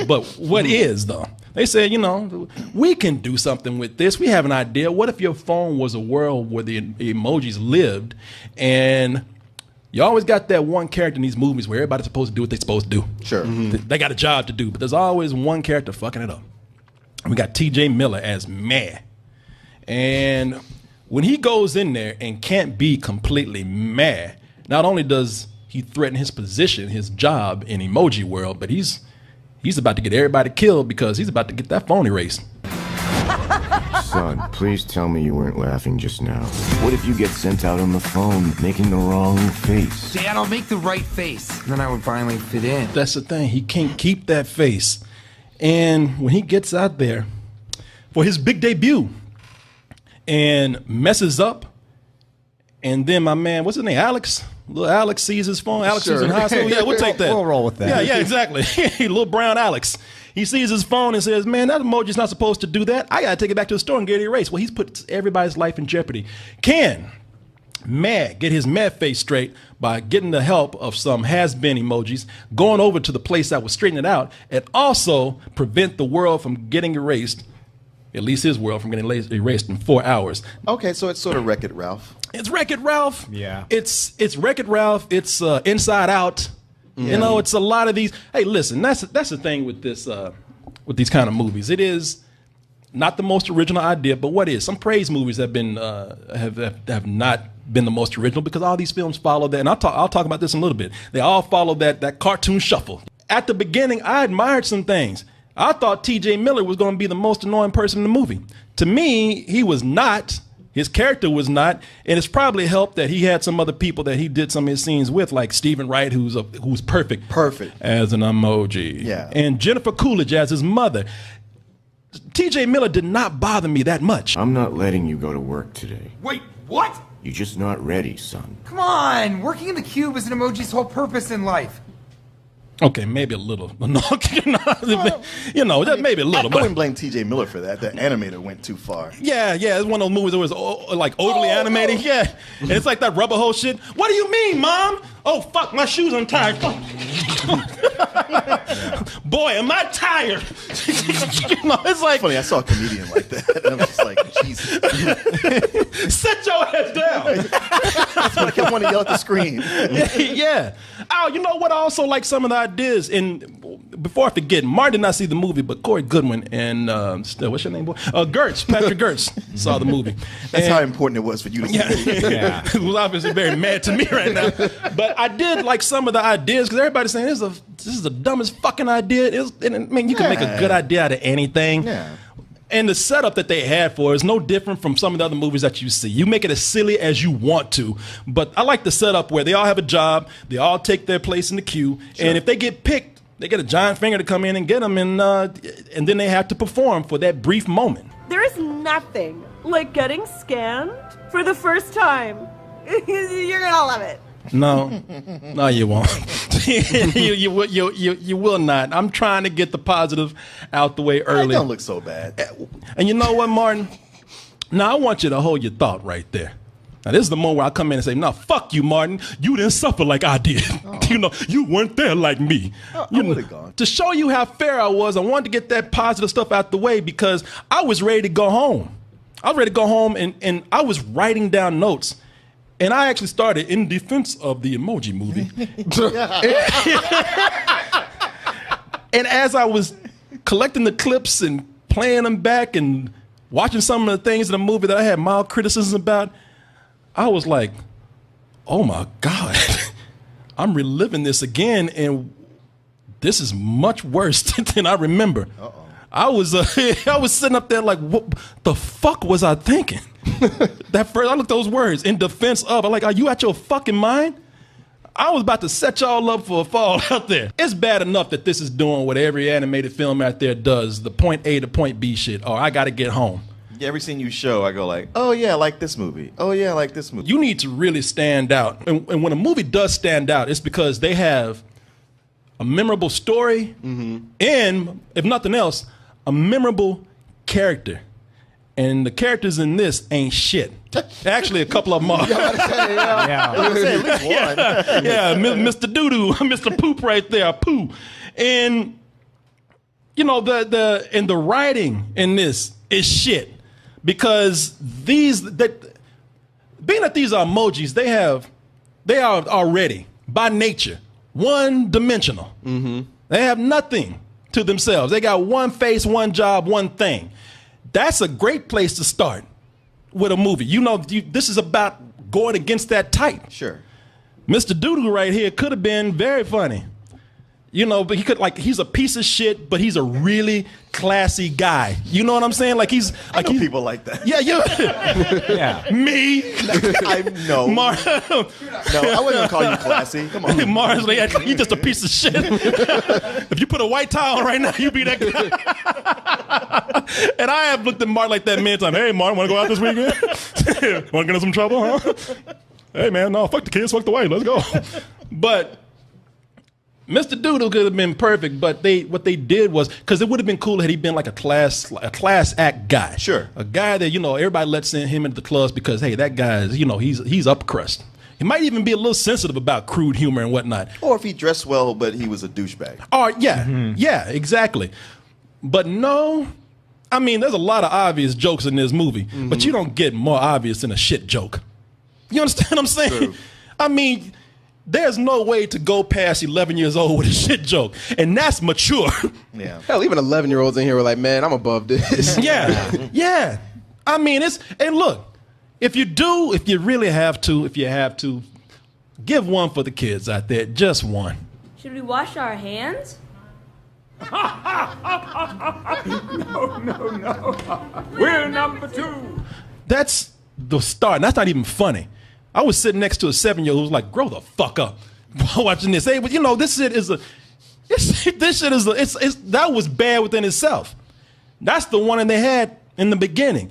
Speaker 1: But what is, though? They said, you know, we can do something with this. We have an idea. What if your phone was a world where the emojis lived, and you always got that one character in these movies where everybody's supposed to do what they're supposed to do.
Speaker 2: Sure.
Speaker 1: Mm-hmm. They got a job to do, but there's always one character fucking it up. We got T.J. Miller as meh. And when he goes in there and can't be completely mad, not only does he threaten his position, his job in emoji world, but he's about to get everybody killed because he's about to get that phone erased.
Speaker 4: Son, please tell me you weren't laughing just now. What if you get sent out on the phone making the wrong face?
Speaker 5: Dad, I'll make the right face. Then I would finally fit in.
Speaker 1: That's the thing. He can't keep that face. And when he gets out there for his big debut and messes up, and then my man, what's his name, Alex? Little Alex sees his phone. Alex is in high school. Yeah, we'll take that.
Speaker 9: We'll roll with that.
Speaker 1: Yeah, exactly. Little brown Alex. He sees his phone and says, man, that emoji's not supposed to do that. I got to take it back to the store and get it erased. Well, he's put everybody's life in jeopardy. Can Mad get his mad face straight by getting the help of some has-been emojis, going over to the place that was straightening it out, and also prevent the world from getting erased, at least his world from getting erased in 4 hours.
Speaker 2: Okay, so it's sort of Wreck-It Ralph.
Speaker 1: It's Wreck-It Ralph.
Speaker 9: Yeah.
Speaker 1: It's Wreck-It Ralph. It's Inside Out. You know, it's a lot of these. Hey, listen, that's the thing with this with these kind of movies. It is not the most original idea, but what is? Some praise movies have been have not been the most original, because all these films follow that, and I'll talk about this in a little bit. They all follow that cartoon shuffle. At the beginning, I admired some things. I thought T.J. Miller was going to be the most annoying person in the movie. To me, he was not. His character was not, and it's probably helped that he had some other people that he did some of his scenes with, like Stephen Wright, who's perfect as an emoji, and Jennifer Coolidge as his mother. T.J. Miller did not bother me that much.
Speaker 4: I'm not letting you go to work today.
Speaker 5: Wait, what?
Speaker 4: You're just not ready, son.
Speaker 5: Come on! Working in the cube is an emoji's whole purpose in life.
Speaker 1: Okay, maybe a little. No, you know, just maybe a little.
Speaker 2: I wouldn't blame T.J. Miller for that. The animator went too far.
Speaker 1: Yeah, it's one of those movies that was like overly animated. Yeah, and it's like that rubber hole shit. What do you mean, Mom? Oh, fuck, my shoes untied. Fuck. Boy, am I tired. You know, it's like...
Speaker 2: Funny, I saw a comedian like that, and I'm just like, Jesus.
Speaker 1: Sit your ass down.
Speaker 2: That's what I kept wanting to yell at the screen.
Speaker 1: Yeah. Oh, you know what? I also like some of the ideas. And before I forget, Martin did not see the movie, but Corey Goodwin and what's your name, boy? Patrick Gertz saw the movie.
Speaker 2: That's how important it was for you to see it.
Speaker 1: Yeah. He was obviously very mad to me right now. But I did like some of the ideas because everybody's saying this is the dumbest fucking idea. You can make a good idea out of anything.
Speaker 2: Yeah.
Speaker 1: And the setup that they had for it is no different from some of the other movies that you see. You make it as silly as you want to, but I like the setup where they all have a job, they all take their place in the queue, and if they get picked, they get a giant finger to come in and get them, and then they have to perform for that brief moment.
Speaker 7: There is nothing like getting scanned for the first time. You're gonna love it.
Speaker 1: No, you won't. you will not. I'm trying to get the positive out the way early.
Speaker 2: It don't look so bad.
Speaker 1: And you know what, Martin? Now I want you to hold your thought right there. Now this is the moment where I come in and say, "No, fuck you, Martin. You didn't suffer like I did. Oh. You know, you weren't there like me."
Speaker 2: I would have gone.
Speaker 1: To show you how fair I was, I wanted to get that positive stuff out the way because I was ready to go home. I was ready to go home, and I was writing down notes. And I actually started in defense of the Emoji Movie. And as I was collecting the clips and playing them back and watching some of the things in the movie that I had mild criticisms about, I was like, oh my God, I'm reliving this again, and this is much worse than I remember. Uh-oh. I was sitting up there like, what the fuck was I thinking? That first, I looked at those words, in defense of. I'm like, are you out your fucking mind? I was about to set y'all up for a fall out there. It's bad enough that this is doing what every animated film out there does, the point A to point B shit, or I gotta get home.
Speaker 2: Yeah, every scene you show, I go like, oh yeah, I like this movie. Oh yeah, I like this movie.
Speaker 1: You need to really stand out. And when a movie does stand out, it's because they have a memorable story and, if nothing else, a memorable character. And the characters in this ain't shit. Actually, a couple of them are.
Speaker 2: Yeah.
Speaker 1: Mr. Doo-Doo, Mr. Poop right there, Pooh. And, you know, the writing in this is shit. Because being that these are emojis, they are already, by nature, one-dimensional. They have nothing to themselves. They got one face, one job, one thing. That's a great place to start with a movie. You know, this is about going against that type.
Speaker 2: Sure.
Speaker 1: Mr. Doodoo right here could have been very funny. You know, but he's a piece of shit, but he's a really classy guy. You know what I'm saying? Like he's
Speaker 2: I know people like that.
Speaker 1: Yeah, yeah. Me.
Speaker 2: No.
Speaker 1: No,
Speaker 2: I wouldn't even call you classy. Come on.
Speaker 1: Mars, like, you just a piece of shit. If you put a white tie on right now, you be that guy. And I have looked at Martin like that many times. Hey, Martin, want to go out this weekend? Want to get in some trouble, huh? Hey, man, no, fuck the kids, fuck the wife, let's go. But Mr. Doodle could have been perfect, but what they did was, because it would have been cool had he been like a class act guy.
Speaker 2: Sure.
Speaker 1: A guy that, you know, everybody lets him into the clubs because, hey, that guy is, you know, he's up crust. He might even be a little sensitive about crude humor and whatnot.
Speaker 2: Or if he dressed well, but he was a douchebag.
Speaker 1: Oh, yeah. Yeah, exactly. But no, I mean, there's a lot of obvious jokes in this movie, but you don't get more obvious than a shit joke. You understand what I'm saying?
Speaker 2: True.
Speaker 1: I mean, there's no way to go past 11 years old with a shit joke, and that's mature.
Speaker 2: Yeah.
Speaker 3: Hell, even 11-year-olds in here were like, man, I'm above this.
Speaker 1: Yeah. I mean, and look, if you really have to, give one for the kids out there, just one.
Speaker 13: Should we wash our hands?
Speaker 6: No. We're number 2.
Speaker 1: That's the start. And that's not even funny. I was sitting next to a 7-year-old who was like, grow the fuck up watching this. Hey, but you know, this shit that was bad within itself. That's the one that they had in the beginning.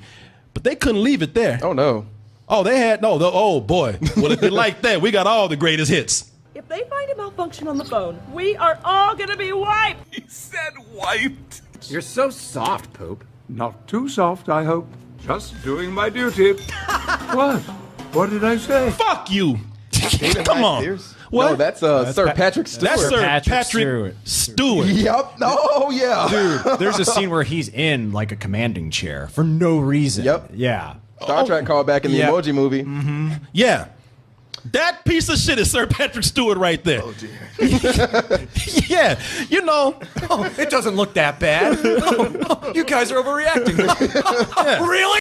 Speaker 1: But they couldn't leave it there.
Speaker 3: Oh, no.
Speaker 1: Oh, they had, oh boy. Well, if you like that, we got all the greatest hits.
Speaker 7: If they find a malfunction on the phone, we are all gonna be wiped.
Speaker 6: He said wiped.
Speaker 8: You're so soft, Poop.
Speaker 6: Not too soft, I hope. Just doing my duty. What? What did I say?
Speaker 1: Fuck you. Come on.
Speaker 3: What? No, that's Sir Patrick Stewart.
Speaker 1: That's Sir Patrick Stewart.
Speaker 3: Yep. Oh, yeah.
Speaker 9: Dude, there's a scene where he's in like a commanding chair for no reason.
Speaker 3: Yep.
Speaker 9: Yeah.
Speaker 3: Star Trek called back in the Emoji Movie.
Speaker 1: Mm-hmm. Yeah. That piece of shit is Sir Patrick Stewart right there.
Speaker 2: Oh, dear.
Speaker 1: Yeah. You know.
Speaker 9: It doesn't look that bad. You guys are overreacting. Really?